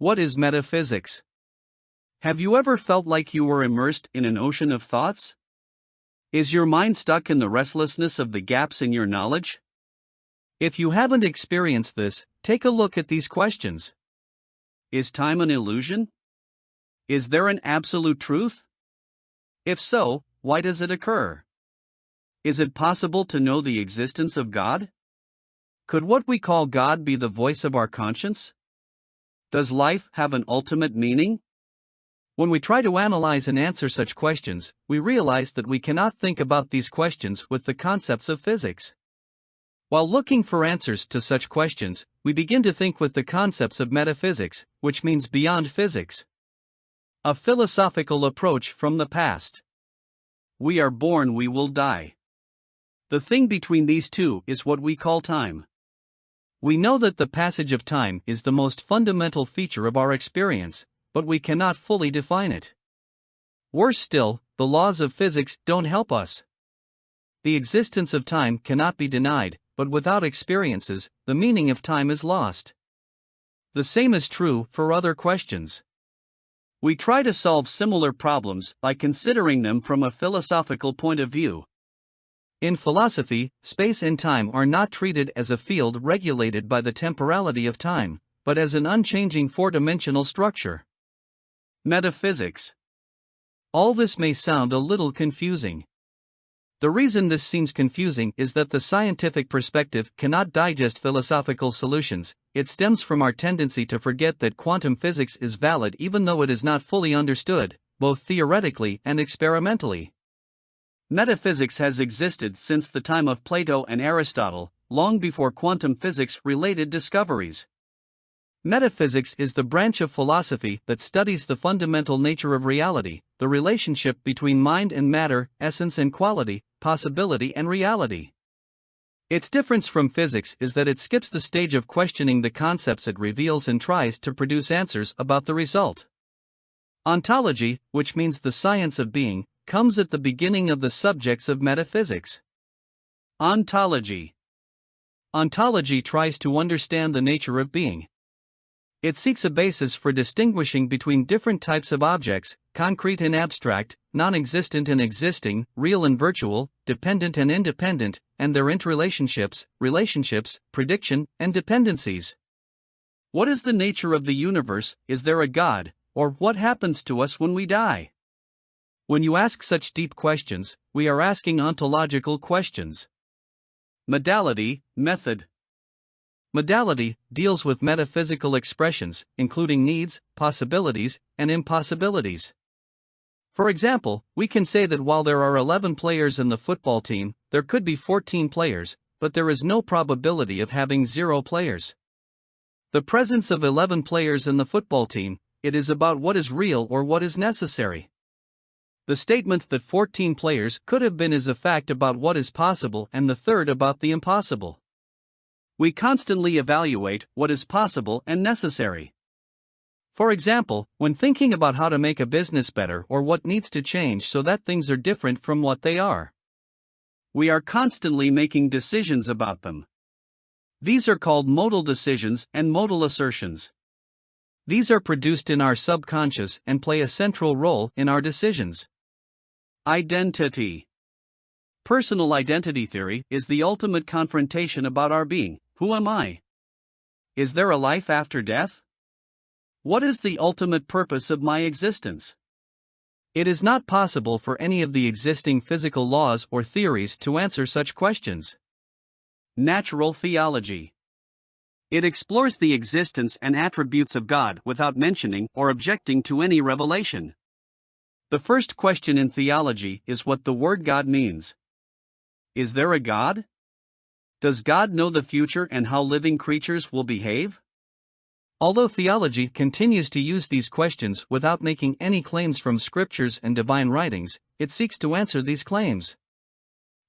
What is metaphysics? Have you ever felt like you were immersed in an ocean of thoughts? Is your mind stuck in the restlessness of the gaps in your knowledge? If you haven't experienced this, take a look at these questions. Is time an illusion? Is there an absolute truth? If so, why does it occur? Is it possible to know the existence of God? Could what we call God be the voice of our conscience? Does life have an ultimate meaning? When we try to analyze and answer such questions, we realize that we cannot think about these questions with the concepts of physics. While looking for answers to such questions, we begin to think with the concepts of metaphysics, which means beyond physics. A philosophical approach from the past. We are born, we will die. The thing between these two is what we call time. We know that the passage of time is the most fundamental feature of our experience, but we cannot fully define it. Worse still, the laws of physics don't help us. The existence of time cannot be denied, but without experiences, the meaning of time is lost. The same is true for other questions. We try to solve similar problems by considering them from a philosophical point of view. In philosophy, space and time are not treated as a field regulated by the temporality of time, but as an unchanging four-dimensional structure. Metaphysics. All this may sound a little confusing. The reason this seems confusing is that the scientific perspective cannot digest philosophical solutions. It stems from our tendency to forget that quantum physics is valid even though it is not fully understood, both theoretically and experimentally. Metaphysics has existed since the time of Plato and Aristotle, long before quantum physics-related discoveries. Metaphysics is the branch of philosophy that studies the fundamental nature of reality, the relationship between mind and matter, essence and quality, possibility and reality. Its difference from physics is that it skips the stage of questioning the concepts it reveals and tries to produce answers about the result. Ontology, which means the science of being, comes at the beginning of the subjects of metaphysics. Ontology. Ontology tries to understand the nature of being. It seeks a basis for distinguishing between different types of objects, concrete and abstract, non-existent and existing, real and virtual, dependent and independent, and their interrelationships, relationships, prediction, and dependencies. What is the nature of the universe? Is there a God? Or what happens to us when we die? When you ask such deep questions, we are asking ontological questions. Modality, method. Modality deals with metaphysical expressions, including needs, possibilities, and impossibilities. For example, we can say that while there are 11 players in the football team, there could be 14 players, but there is no probability of having 0 players. The presence of 11 players in the football team, it is about what is real or what is necessary. The statement that 14 players could have been is a fact about what is possible and the third about the impossible. We constantly evaluate what is possible and necessary. For example, when thinking about how to make a business better or what needs to change so that things are different from what they are, we are constantly making decisions about them. These are called modal decisions and modal assertions. These are produced in our subconscious and play a central role in our decisions. Identity. Personal identity theory is the ultimate confrontation about our being. Who am I? Is there a life after death? What is the ultimate purpose of my existence? It is not possible for any of the existing physical laws or theories to answer such questions. Natural theology. It explores the existence and attributes of God without mentioning or objecting to any revelation. The first question in theology is what the word God means. Is there a God? Does God know the future and how living creatures will behave? Although theology continues to use these questions without making any claims from scriptures and divine writings, it seeks to answer these claims.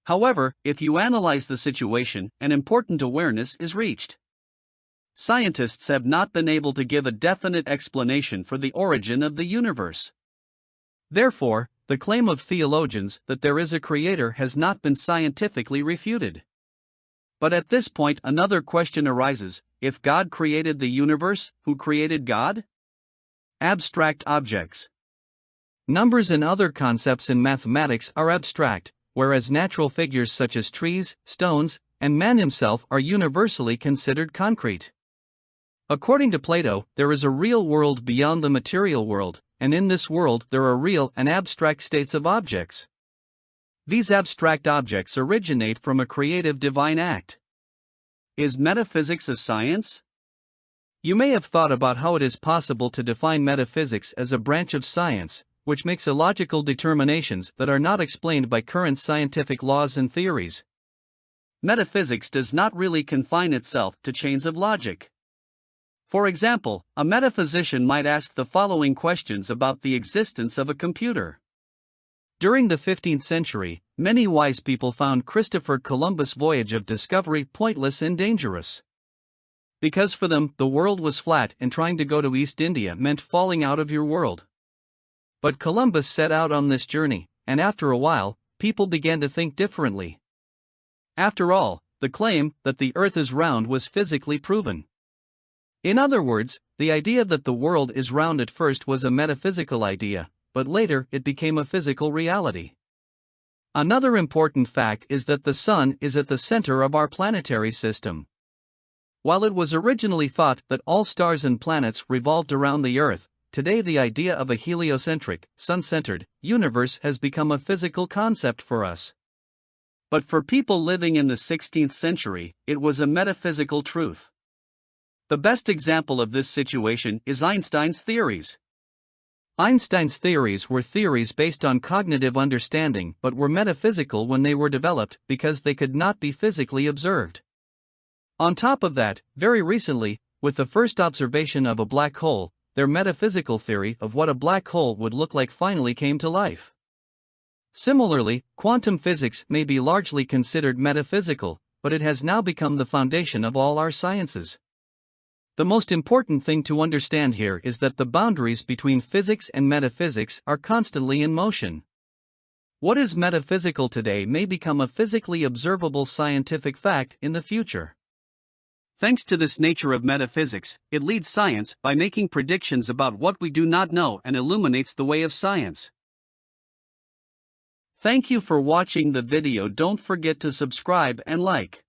However, if you analyze the situation, an important awareness is reached. Scientists have not been able to give a definite explanation for the origin of the universe. Therefore, the claim of theologians that there is a creator has not been scientifically refuted. But at this point another question arises: if God created the universe, who created God? Abstract objects. Numbers and other concepts in mathematics are abstract, whereas natural figures such as trees, stones, and man himself are universally considered concrete. According to Plato, there is a real world beyond the material world, and in this world there are real and abstract states of objects. These abstract objects originate from a creative divine act. Is metaphysics a science? You may have thought about how it is possible to define metaphysics as a branch of science, which makes illogical determinations that are not explained by current scientific laws and theories. Metaphysics does not really confine itself to chains of logic. For example, a metaphysician might ask the following questions about the existence of a computer. During the 15th century, many wise people found Christopher Columbus' voyage of discovery pointless and dangerous. Because for them, the world was flat and trying to go to East India meant falling out of your world. But Columbus set out on this journey, and after a while, people began to think differently. After all, the claim that the earth is round was physically proven. In other words, the idea that the world is round at first was a metaphysical idea, but later it became a physical reality. Another important fact is that the Sun is at the center of our planetary system. While it was originally thought that all stars and planets revolved around the Earth, today the idea of a heliocentric, sun-centered universe has become a physical concept for us. But for people living in the 16th century, it was a metaphysical truth. The best example of this situation is Einstein's theories. Einstein's theories were theories based on cognitive understanding but were metaphysical when they were developed because they could not be physically observed. On top of that, very recently, with the first observation of a black hole, their metaphysical theory of what a black hole would look like finally came to life. Similarly, quantum physics may be largely considered metaphysical, but it has now become the foundation of all our sciences. The most important thing to understand here is that the boundaries between physics and metaphysics are constantly in motion. What is metaphysical today may become a physically observable scientific fact in the future. Thanks to this nature of metaphysics, it leads science by making predictions about what we do not know and illuminates the way of science. Thank you for watching the video. Don't forget to subscribe and like.